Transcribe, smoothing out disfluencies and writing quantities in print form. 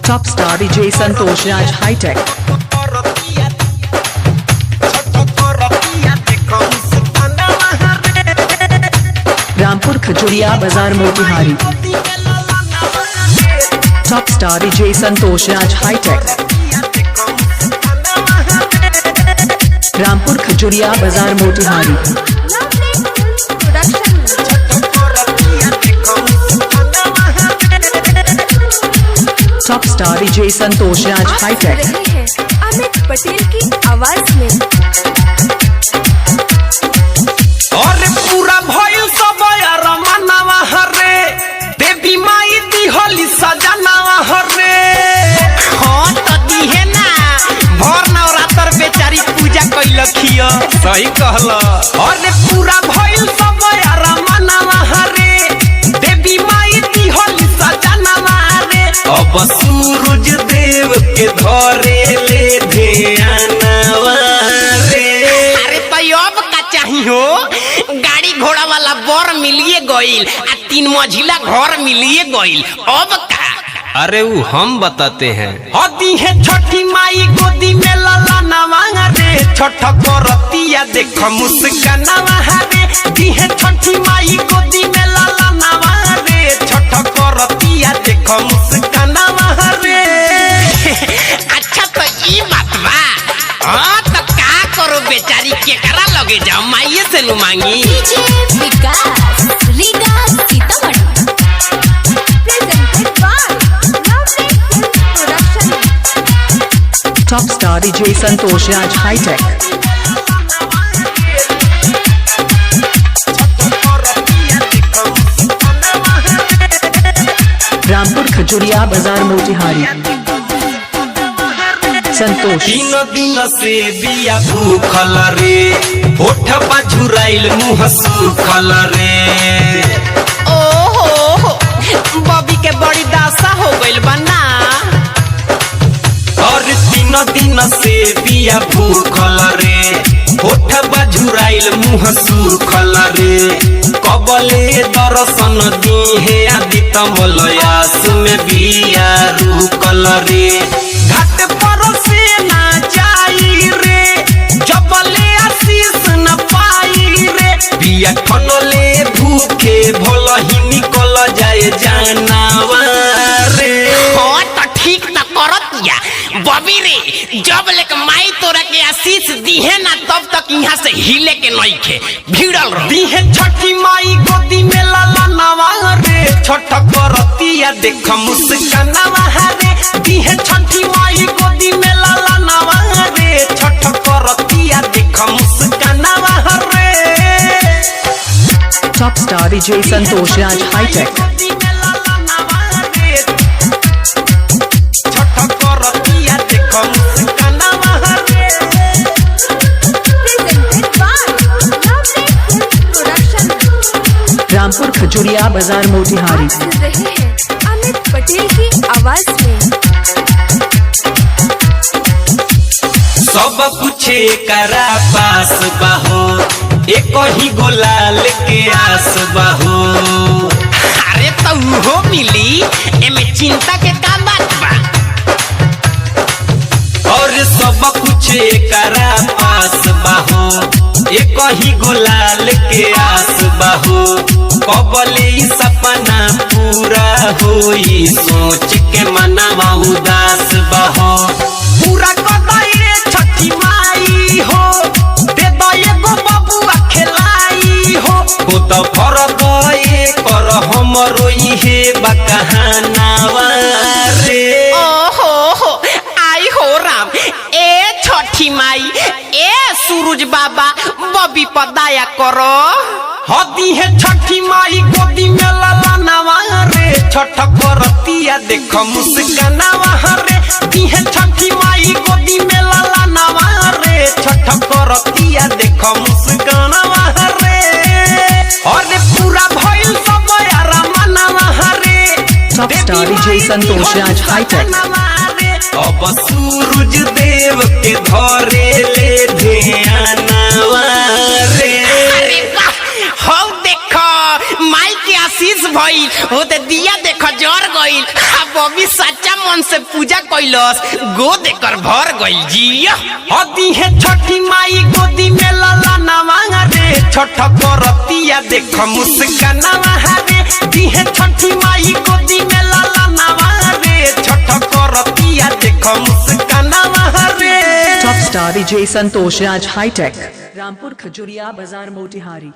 Top star DJ Santosh Raj High Tech. Rampur Khajuria बाजार Motihari. Top star DJ Santosh Raj High Tech. Rampur Khajuria बाजार Motihari. Top star DJ Santosh Raj high tech. Amit Patel की आवाज में और पूरा भइल सब यार मनवा हरे देवी माई दी होली सजनवा हरे। हां त दिहे ना भर नवरात्र बेचारी पूजा कैलखियो सही कहला। और पूरा भइल सब यार मनवा हरे देवी माई दी होली सजनवा रे। अब सूरज देव के धरे ले ध्यानवा रे। अरे तो अब का चाहिए गाड़ी घोड़ा वाला बर मिलिए गइल आ 3 मंजिला घर मिलिए गइल अब का। अरे वो हम बताते हैं। हदी है छठी माई गोदी में लाला नवा रे छठ करतिया देख मुस्कानवा रे। दी है छठी माई गोदी में लाला नवा रे छठ करतिया देख मुस्कानवा रे। अच्छा तो ई बात बा। हां तो का करो बेचारी केकरा लगे जाओ माईए से नु मांगी। DJ Vikas Riga Sitamarhi presented by lovely film production. Top star DJ Santosh Raj high tech. Rampur Khajuria बाजार मोतिहारी। संतोष 3 दिन से बिया भूखल रे होठ झुराइल मुँह सुखल रे। ओहो बबी के बड़ी दासा हो गइल बना। और 3 दिन से बिया भूखल रे होठ झुराइल मुँह सुखल रे। कबले दर्शन दिहे आदित मलयास में बिया रुकल रे। घाट पर से ना जाई रे जबले आशीष न पाई रे। बिया ठनले भूखे भल ही निकल जाए जानवा रे। हाँ तो ठीक न करतिया बबी रे जब लेक माई तोरा के आशीष दिहे ना तब तक यहाँ से हिले के नहीं खे भिड़ल रह। दिहे छठी माई गोदी में लाला नवा रे छठ करतिया देख मुस्कानवा रे। दिहे छठी माई गोदी में लाला नवा रे छठ करतिया देख मुस्कानवा रे। Top star DJ Santosh Raj high tech. Rampur Khajuria बाजार मोतिहारी। अमित पटेल की आवाज में सब कुछ करा पास बाहो एक ही गोलाल के आस बाहो। अरे तो वो मिली एमे चिंता के का बात बा। और सब कुछ करा पास बाहो एक ही गोलाल के आस बाहो। कबले सपना पूरा होई सोच के मनवा उदास बाहो। पूरा कदाई छठी माई हो दे दए गो बबुआ खेलाई हो। ओ तो भर दए कर हमरो इहे बकहानावा रे। ओहो आई हो राम ए छठी माई ए सूरज बाबा बबी पर दया करो। हदी है छठी माई गोदी में लाला नवा रे छठ करतिया देख मुस्कानवा रे। दी है छठी माई गोदी में लाला नवा रे छठ करतिया देख मुस्कानवा रे। और पूरा भइल सब यार मनवा रे। Top star DJ Santosh Raj high take. अब सूरज देव के धरे ले ध्यानवा रे। अरे वाह हो देखो माई के आशीष भई होते दिया देख जर गइल आ बॉबी सच्चा मन से पूजा कइलस गोद एकर भर गइल जिया हदी है छठी माई गोदी में लाला नवांगा रे छठ करतिया देख मुस्कानावा रे दी है छठी माई गोदी में लाला नवांगा रे छठ करतिया देख मुस्कानावा रे। Top Star DJ Santosh Raj High Tech, Rampur Khajuria Bazar Motihari।